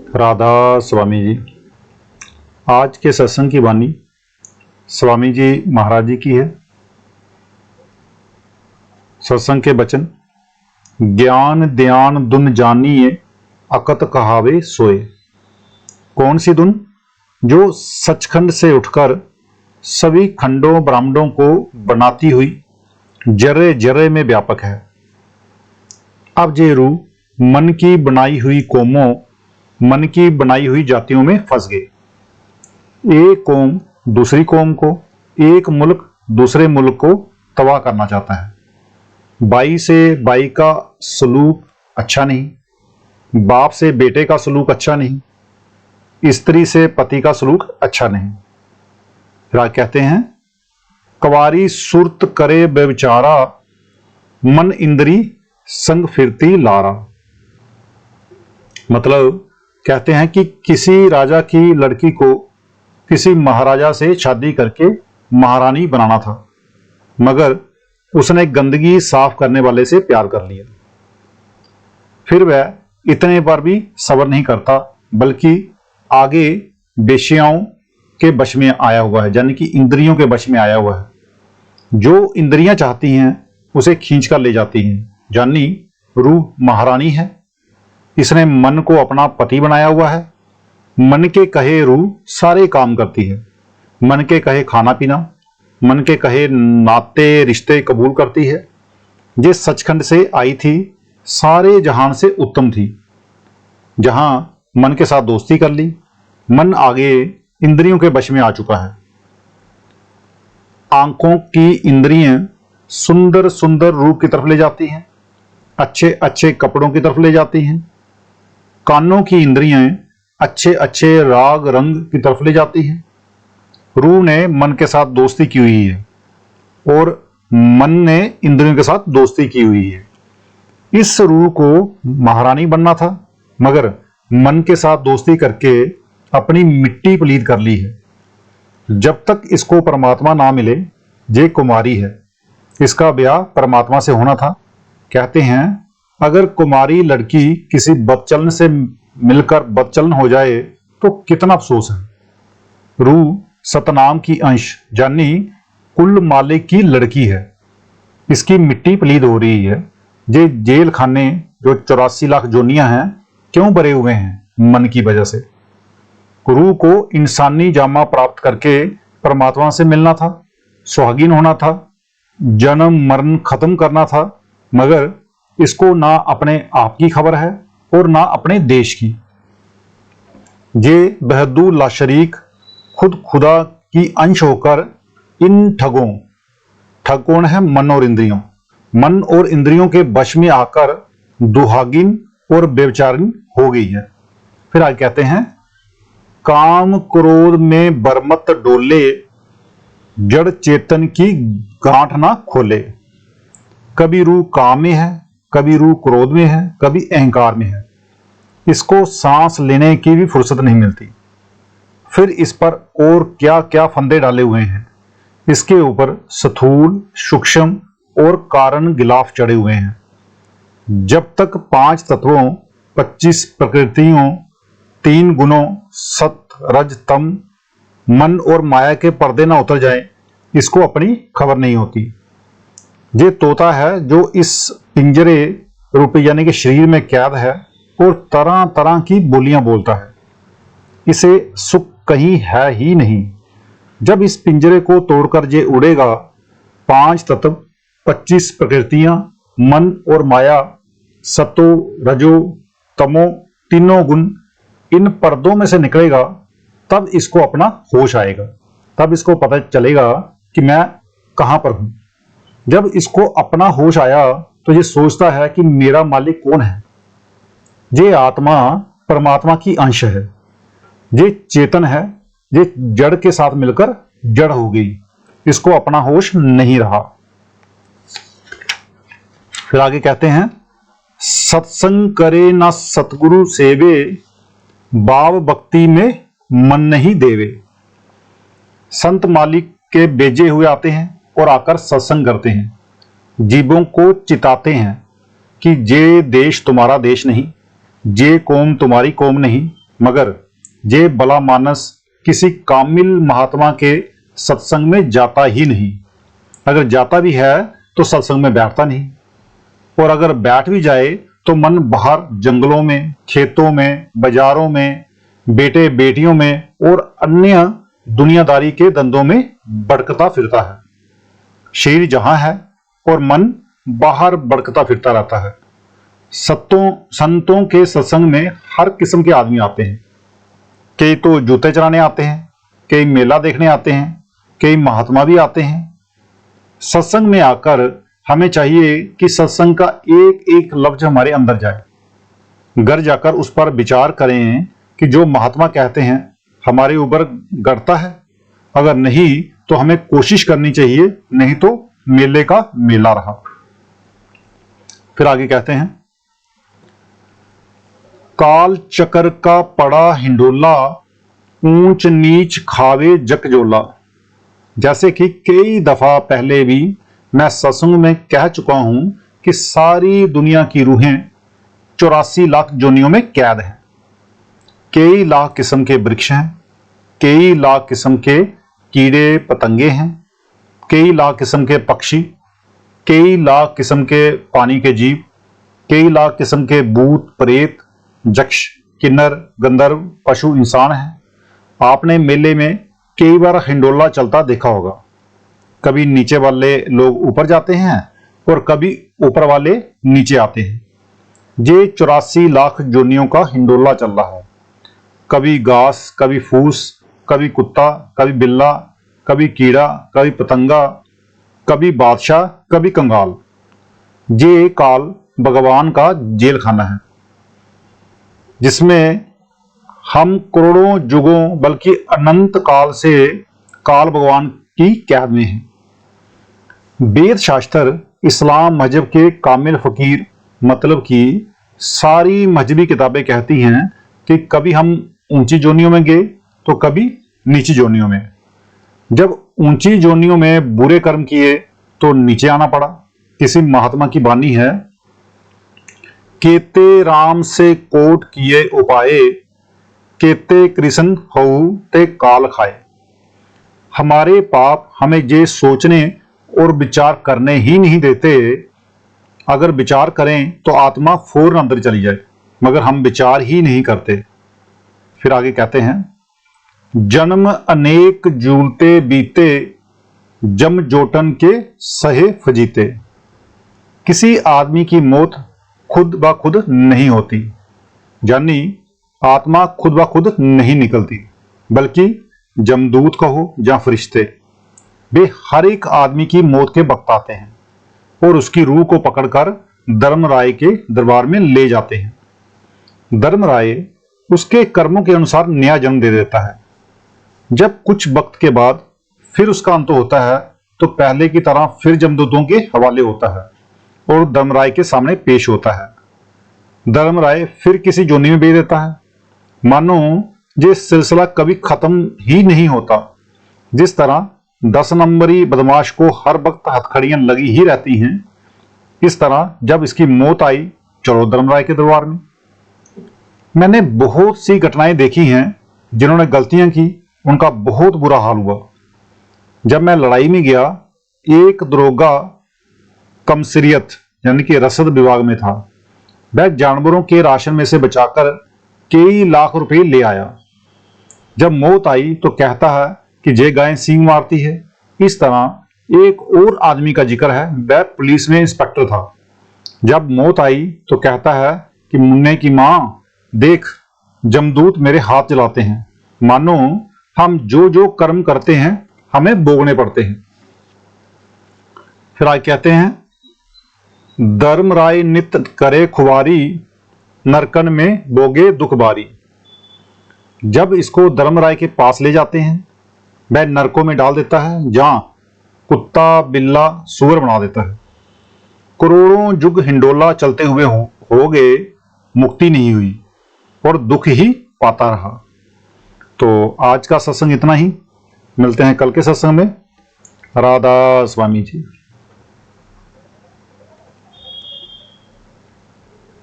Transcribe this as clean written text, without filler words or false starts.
राधा स्वामी जी। आज के सत्संग की वाणी स्वामी जी महाराज जी की है। सत्संग के वचन, ज्ञान ध्यान दुन जानिए अकत कहावे सोए। कौन सी धुन? जो सचखंड से उठकर सभी खंडों ब्रह्मांडों को बनाती हुई जर्रे जर्रे में व्यापक है। अब जे रू मन की बनाई हुई कौमों, मन की बनाई हुई जातियों में फंस गए। एक कौम दूसरी कौम को, एक मुल्क दूसरे मुल्क को तबाह करना चाहता है। बाई से बाई का सलूक अच्छा नहीं, बाप से बेटे का सलूक अच्छा नहीं, स्त्री से पति का सलूक अच्छा नहीं। फिर आगे कहते हैं, कवारी सुरत करे बेविचारा, मन इंद्री संग फिरती लारा। मतलब कहते हैं कि किसी राजा की लड़की को किसी महाराजा से शादी करके महारानी बनाना था, मगर उसने गंदगी साफ करने वाले से प्यार कर लिया। फिर वह इतने पर भी सब्र नहीं करता, बल्कि आगे बेश्याओं के वश में आया हुआ है, यानी कि इंद्रियों के वश में आया हुआ है। जो इंद्रियां चाहती हैं उसे खींच कर ले जाती हैं, यानी रूह महारानी है। इसने मन को अपना पति बनाया हुआ है। मन के कहे रूह सारे काम करती है। मन के कहे खाना पीना, मन के कहे नाते रिश्ते कबूल करती है। ये सचखंड से आई थी, सारे जहान से उत्तम थी। जहां मन के साथ दोस्ती कर ली, मन आगे इंद्रियों के वश में आ चुका है। आंखों की इंद्रियां सुंदर सुंदर रूप की तरफ ले जाती हैं, अच्छे अच्छे कपड़ों की तरफ ले जाती हैं। कानों की इंद्रियां अच्छे अच्छे राग रंग की तरफ ले जाती हैं। रूह ने मन के साथ दोस्ती की हुई है और मन ने इंद्रियों के साथ दोस्ती की हुई है। इस रूह को महारानी बनना था, मगर मन के साथ दोस्ती करके अपनी मिट्टी पलीद कर ली है। जब तक इसको परमात्मा ना मिले, ये कुमारी है। इसका ब्याह परमात्मा से होना था। कहते हैं, अगर कुमारी लड़की किसी बदचलन से मिलकर बदचलन हो जाए तो कितना अफसोस है। रूह सतनाम की अंश, यानी कुल मालिक की लड़की है। इसकी मिट्टी पलीद हो रही है। ये जेल खाने जो 84 लाख जोनियां हैं, क्यों भरे हुए हैं? मन की वजह से। रूह को इंसानी जामा प्राप्त करके परमात्मा से मिलना था, सुहागिन होना था, जन्म मरण खत्म करना था, मगर इसको ना अपने आप की खबर है और ना अपने देश की। ये बहदू लाशरीक खुद खुदा की अंश होकर इन ठग कौन है? मन और इंद्रियों। मन और इंद्रियों के वश में आकर दुहागिन और बेविचारिन हो गई है। फिर आगे कहते हैं, काम क्रोध में बरमत डोले, जड़ चेतन की गांठ ना खोले। कभी रूह काम में है, कभी रूह क्रोध में है, कभी अहंकार में है। इसको सांस लेने की भी फुर्सत नहीं मिलती। फिर इस पर और क्या क्या फंदे डाले हुए हैं। इसके ऊपर स्थूल, सूक्ष्म और कारण गिलाफ चढ़े हुए हैं। जब तक 5 तत्वों, 25 प्रकृतियों, 3 गुणों सत रज तम, मन और माया के पर्दे ना उतर जाएं, इसको अपनी खबर नहीं होती। ये तोता है जो इस पिंजरे रूपी यानी कि शरीर में कैद है और तरह तरह की बोलियां बोलता है। इसे सुख कहीं है ही नहीं। जब इस पिंजरे को तोड़कर ये उड़ेगा, 5 तत्व, 25 प्रकृतियां, मन और माया, सतो रजो तमो, तीनों गुण इन पर्दों में से निकलेगा, तब इसको अपना होश आएगा। तब इसको पता चलेगा कि मैं कहां पर हूं। जब इसको अपना होश आया तो ये सोचता है कि मेरा मालिक कौन है। ये आत्मा परमात्मा की अंश है। ये चेतन है। ये जड़ के साथ मिलकर जड़ हो गई। इसको अपना होश नहीं रहा। फिर आगे कहते हैं, सत्संग करे ना सतगुरु सेवे, भाव भक्ति में मन नहीं देवे। संत मालिक के बेजे हुए आते हैं और आकर सत्संग करते हैं, जीवों को चिताते हैं कि ये देश तुम्हारा देश नहीं, ये कौम तुम्हारी कौम नहीं, मगर जे भला मानस किसी कामिल महात्मा के सत्संग में जाता ही नहीं। अगर जाता भी है तो सत्संग में बैठता नहीं, और अगर बैठ भी जाए तो मन बाहर जंगलों में, खेतों में, बाजारों में, बेटे बेटियों में और अन्य दुनियादारी के धंधों में भटकता फिरता है। शरीर जहां है और मन बाहर भटकता फिरता रहता है। संतों के सत्संग में हर किस्म के आदमी आते हैं। कई तो जूते चराने आते हैं, कई मेला देखने आते हैं, कई महात्मा भी आते हैं। सत्संग में आकर हमें चाहिए कि सत्संग का एक एक लफ्ज हमारे अंदर जाए। घर जाकर उस पर विचार करें कि जो महात्मा कहते हैं हमारे ऊपर गढ़ता है। अगर नहीं तो हमें कोशिश करनी चाहिए, नहीं तो मेले का मेला रहा। फिर आगे कहते हैं, काल चक्र का पड़ा हिंडोला, ऊंच नीच खावे जकजोला। जैसे कि कई दफा पहले भी मैं सत्संग में कह चुका हूं कि सारी दुनिया की रूहें 84 लाख जोनियों में कैद हैं। कई लाख किस्म के वृक्ष हैं, कई लाख किस्म के कीड़े पतंगे हैं, कई लाख किस्म के पक्षी, कई लाख किस्म के पानी के जीव, कई लाख किस्म के भूत प्रेत, यक्ष, किन्नर, गंधर्व, पशु, इंसान हैं। आपने मेले में कई बार हिंडोला चलता देखा होगा। कभी नीचे वाले लोग ऊपर जाते हैं और कभी ऊपर वाले नीचे आते हैं। ये 84 लाख जोनियों का हिंडोला चल रहा है। कभी घास, कभी फूस, कभी कुत्ता, कभी बिल्ला, कभी कीड़ा, कभी पतंगा, कभी बादशाह, कभी कंगाल। ये काल भगवान का जेल खाना है, जिसमें हम करोड़ों युगों बल्कि अनंत काल से काल भगवान की कैद में हैं। वेद शास्त्र, इस्लाम मजहब के कामिल फकीर मतलब कि सारी मजहबी किताबें कहती हैं कि कभी हम ऊंची जोनियों में गए तो कभी नीची जोनियों में। जब ऊंची जोनियों में बुरे कर्म किए तो नीचे आना पड़ा। किसी महात्मा की वाणी है, केते राम से कोट किए उपाय, केते कृष्ण हऊ ते काल खाए। हमारे पाप हमें ये सोचने और विचार करने ही नहीं देते। अगर विचार करें तो आत्मा फौरन अंदर चली जाए, मगर हम विचार ही नहीं करते। फिर आगे कहते हैं, जन्म अनेक जूलते बीते, जम जोटन के सहे फजीते। किसी आदमी की मौत खुद ब खुद नहीं होती, यानी आत्मा खुद ब खुद नहीं निकलती, बल्कि जमदूत कहो या फरिश्ते, वे हर एक आदमी की मौत के वक्त आते हैं और उसकी रूह को पकड़कर धर्मराय के दरबार में ले जाते हैं। धर्मराय उसके कर्मों के अनुसार नया जन्म दे देता है। जब कुछ वक्त के बाद फिर उसका अंत होता है तो पहले की तरह फिर जमदूतों के हवाले होता है और धर्मराय के सामने पेश होता है। धर्मराय फिर किसी जोनी में भेज देता है। मानो ये सिलसिला कभी खत्म ही नहीं होता। जिस तरह 10 नंबरी बदमाश को हर वक्त हथकड़ियां लगी ही रहती हैं, इस तरह जब इसकी मौत आई, चलो धर्मराय के दरबार में। मैंने बहुत सी घटनाएं देखी हैं, जिन्होंने गलतियां की उनका बहुत बुरा हाल हुआ। जब मैं लड़ाई में गया, एक दरोगा कमसरियत यानी कि रसद विभाग में था। वह जानवरों के राशन में से बचाकर कई लाख रुपए ले आया। जब मौत आई तो कहता है कि जे गाय सींग मारती है। इस तरह एक और आदमी का जिक्र है, वह पुलिस में इंस्पेक्टर था। जब मौत आई तो कहता है कि मुन्ने की मां देख, जमदूत मेरे हाथ चलाते हैं, मानो हम जो जो कर्म करते हैं हमें भोगने पड़ते हैं। फिर आगे कहते हैं, धर्मराय नित करे खुवारी, नरकन में बोगे दुख बारी। जब इसको धर्मराय के पास ले जाते हैं, वह नरकों में डाल देता है, जहां कुत्ता बिल्ला सूअर बना देता है। करोड़ों युग हिंडोला चलते हुए हो गए, मुक्ति नहीं हुई और दुख ही पाता रहा। तो आज का सत्संग इतना ही। मिलते हैं कल के सत्संग में। राधा स्वामी जी।